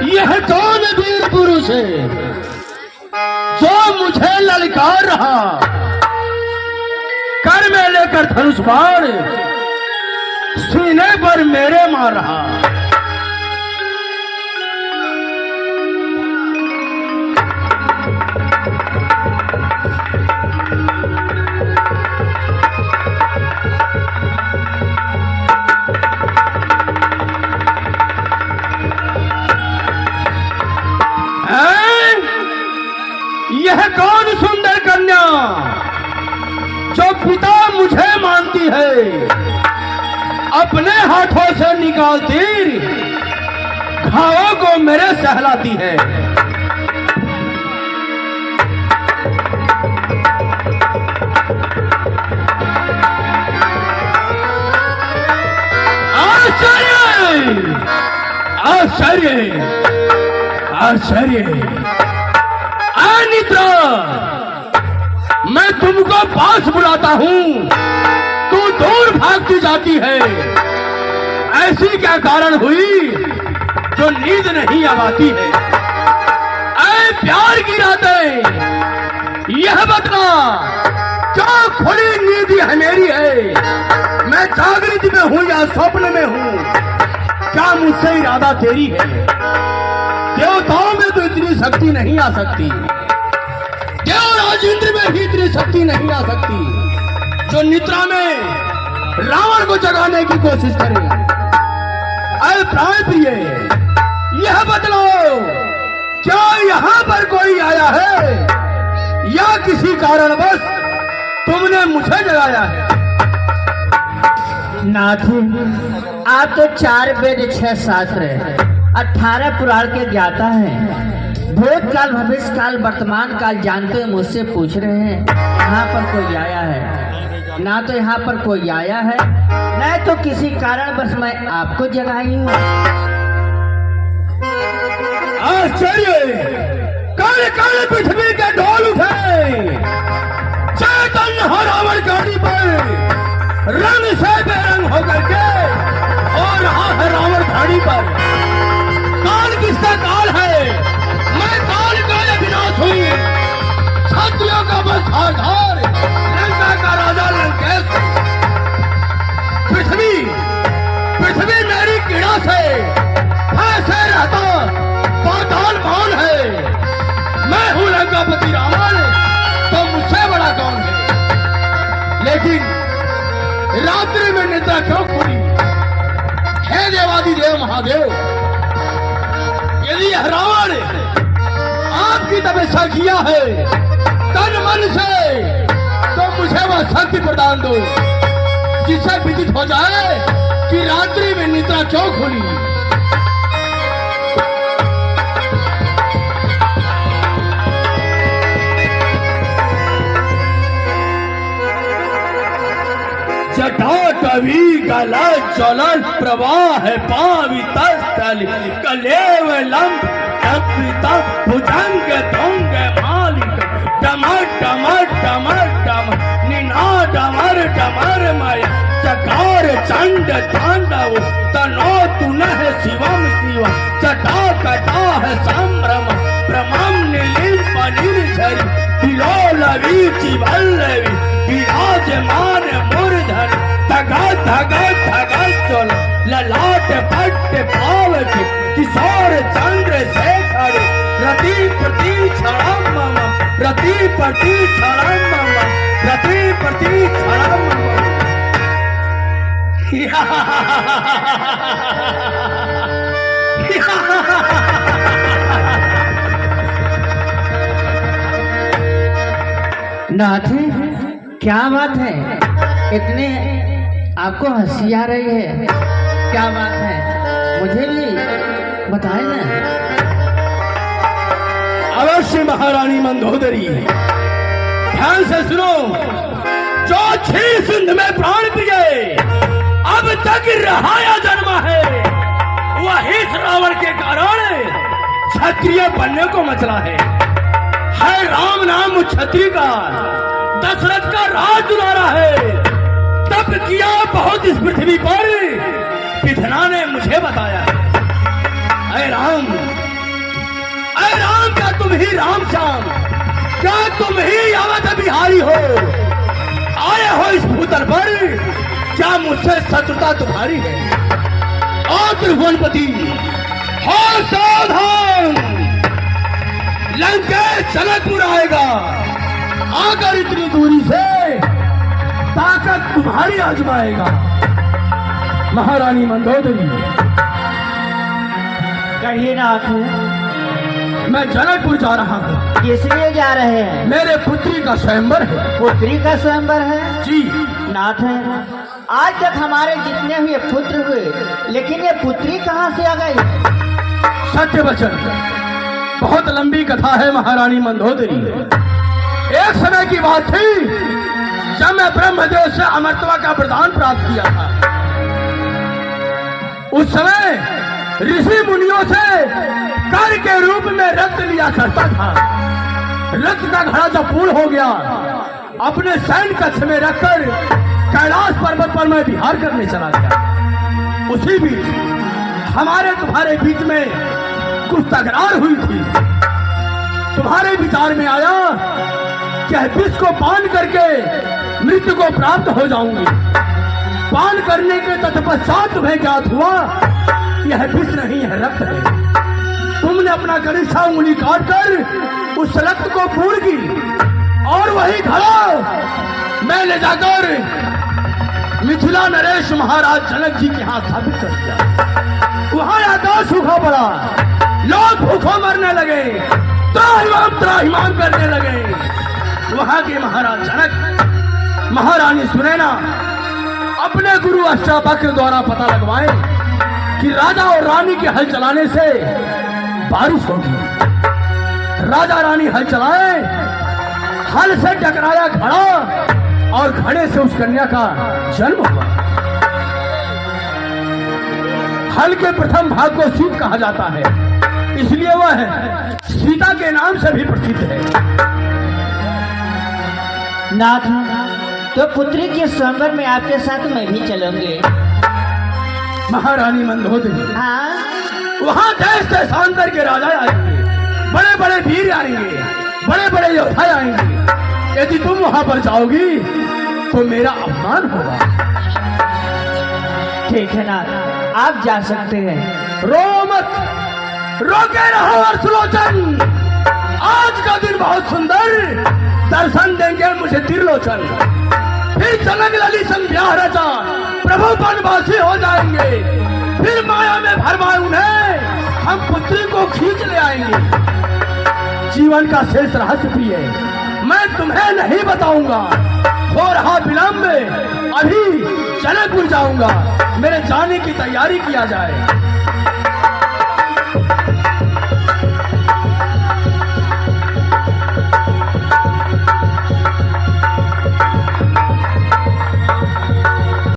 यह कौन वीर पुरुष है जो मुझे ललकार रहा, कर में लेकर धनुष बाण सीने पर मेरे मार रहा। यह कौन सुंदर कन्या जो पिता मुझे मानती है, अपने हाथों से निकाल तीर घावों को मेरे सहलाती है। आश्चर्य आश्चर्य आश्चर्य। निद्रा, मैं तुमको पास बुलाता हूं, तू दूर भागती जाती है। ऐसी क्या कारण हुई जो नींद नहीं आती है? ऐ प्यार की रातें, यह बता क्या खुली नींद है मेरी है? मैं जागृत में हूं या स्वप्न में हूं? क्या मुझसे इरादा तेरी है? देवताओं में तो इतनी शक्ति नहीं आ सकती, देवराज इंद्र में भी इतनी शक्ति नहीं आ सकती जो निद्रा में रावण को जगाने की कोशिश करे। अरे प्राण प्रिय, यह बतलाओ क्या यहाँ पर कोई आया है या किसी कारणवश तुमने मुझे जगाया है? नाथ, आप तो 4 वेद 6 शास्त्र 18 पुराण के ज्ञाता हैं। भूतकाल भविष्य काल वर्तमान काल जानते मुझसे पूछ रहे हैं यहाँ पर कोई आया है? ना तो यहाँ पर कोई आया है, न तो किसी कारण बस मैं आपको जगाई हूँ। आश्चर्य, काल काल पृथ्वी के ढोल उठे, चैतन्य हो रावण गाड़ी पर रंग से बेरंग होकर के और रहा है रावण गाड़ी पर। काल किसका काल है? मैं काल का विनाश हुई, क्षत्रियों का बस आधार, लंका का राजा लंकेश। पृथ्वी पृथ्वी मेरी कीड़ा से ऐसे रहता पाताल कौन है? मैं हूं लंकापति रावण, तो मुझसे बड़ा कौन है? लेकिन रात्रि में निद्रा क्यों खुली? हे देवादिदेव महादेव, यदि यह रावण आपकी तपस्या किया है तन मन से, तो मुझे वह शक्ति प्रदान दो जिससे विदित हो जाए कि रात्रि में निद्रा क्यों खुली। जटा कवि गला ज्वलन प्रवाह पावित स्थल कलेव लंब पिता भुजंग धोंग मालिक डमर डमर डमर डम निना डमर डमर मय चकार चंड तांडव तनो तुनः शिवम शिव जटा कटा है संभ्रम प्रमम नीलिम निर्झरी विलोलवी चिवल्लवी विराजमान मूर्धन धगा धगा धगा चल ललाट पट्ट पावक किशोर चंद्र शेखर रति प्रति क्षणम मम रति प्रति क्षणम मम रति प्रति क्षणम मम। नाथ, क्या बात है? इतने आपको हंसी आ रही है, क्या बात है? मुझे भी बताए ना। अवश्य महारानी मंदोदरी, ध्यान से सुनो। जो क्षीर सिंध में प्राण प्रिय अब तक रहाया जन्मा है, वही रावण के कारण क्षत्रिय बनने को मचला है राम नाम क्षत्रिय का, दशरथ का राज दुलारा है। तप किया बहुत इस पृथ्वी पर, पिथना ने मुझे बताया। अरे राम, क्या तुम ही राम श्याम, क्या तुम ही अवध बिहारी हो? आए हो इस भूतल पर, क्या मुझसे शत्रुता तुम्हारी है? और त्रिभुवनपति हो सावधान, लंकेश जनकपुर आएगा। आकर इतनी दूरी से ताकत तुम्हारी आजमाएगा। महारानी मंदोदरी, कहिए नाथ, मैं जनकपुर जा रहा हूँ। किस लिए जा रहे हैं? मेरे पुत्री का स्वयंवर है। पुत्री का स्वयंवर है? जी नाथ, आज तक हमारे जितने हुए पुत्र हुए, लेकिन ये पुत्री कहाँ से आ गई? सत्य वचन, बहुत लंबी कथा है महारानी मंदोदरी। एक समय की बात थी जब मैं ब्रह्मदेव से अमरत्व का वरदान प्राप्त किया था। उस समय ऋषि मुनियों से कर के रूप में रक्त लिया करता था। रक्त का घड़ा जब पूर्ण हो गया, अपने सैन्य कक्ष में रखकर कैलाश पर्वत पर मैं विहार करने चला गया। उसी बीच हमारे तुम्हारे बीच में कुछ तकरार हुई थी। तुम्हारे विचार में आया कि विष को पान करके मृत्यु को प्राप्त हो जाऊंगी। पान करने के तत्पश्चात तुम्हें ज्ञात हुआ यह विष नहीं है, रक्त है। तुमने अपना कनिष्ठा उंगली काटकर उस रक्त को पूर्ण की और वही घड़ा मैं ले जाकर मिथिला नरेश महाराज जनक जी के हाथ स्थापित कर दिया। वहां आकाश सूखा पड़ा, लोग भूखों मरने लगे, त्राहिमाम करने लगे। वहां के महाराज जनक, महारानी सुनैना अपने गुरु अष्टावक्र द्वारा पता लगवाए कि राजा और रानी के हल चलाने से बारिश होगी। राजा रानी हल चलाए, हल से टकराया घड़ा और घड़े से उस कन्या का जन्म हुआ। हल के प्रथम भाग को सीत कहा जाता है, इसलिए वह सीता के नाम से भी प्रसिद्ध है। नाथ, तो पुत्री के स्वयंवर में आपके साथ मैं भी चलूंगी। महारानी मंदोदरी, हाँ? वहां देश देशांतर के राजा आएंगे, बड़े बड़े वीर आएंगे, बड़े बड़े योद्धा आएंगे। यदि तुम वहां पर जाओगी तो मेरा अपमान होगा। ठीक है नाथ, आप जा सकते हैं। रो मत, रोके रहो अर्सलोचन। आज का दिन बहुत सुंदर, दर्शन देंगे मुझे त्रिलोचन। फिर जनक लली संग ब्याह रचा, प्रभु वनवासी हो जाएंगे। फिर माया में भरमाए उन्हें हम पुत्री को खींच ले आएंगे। जीवन का शेष रहस्य भी है, मैं तुम्हें नहीं बताऊंगा। हो रहा विलंब, अभी जनकपुर जाऊंगा। मेरे जाने की तैयारी किया जाए।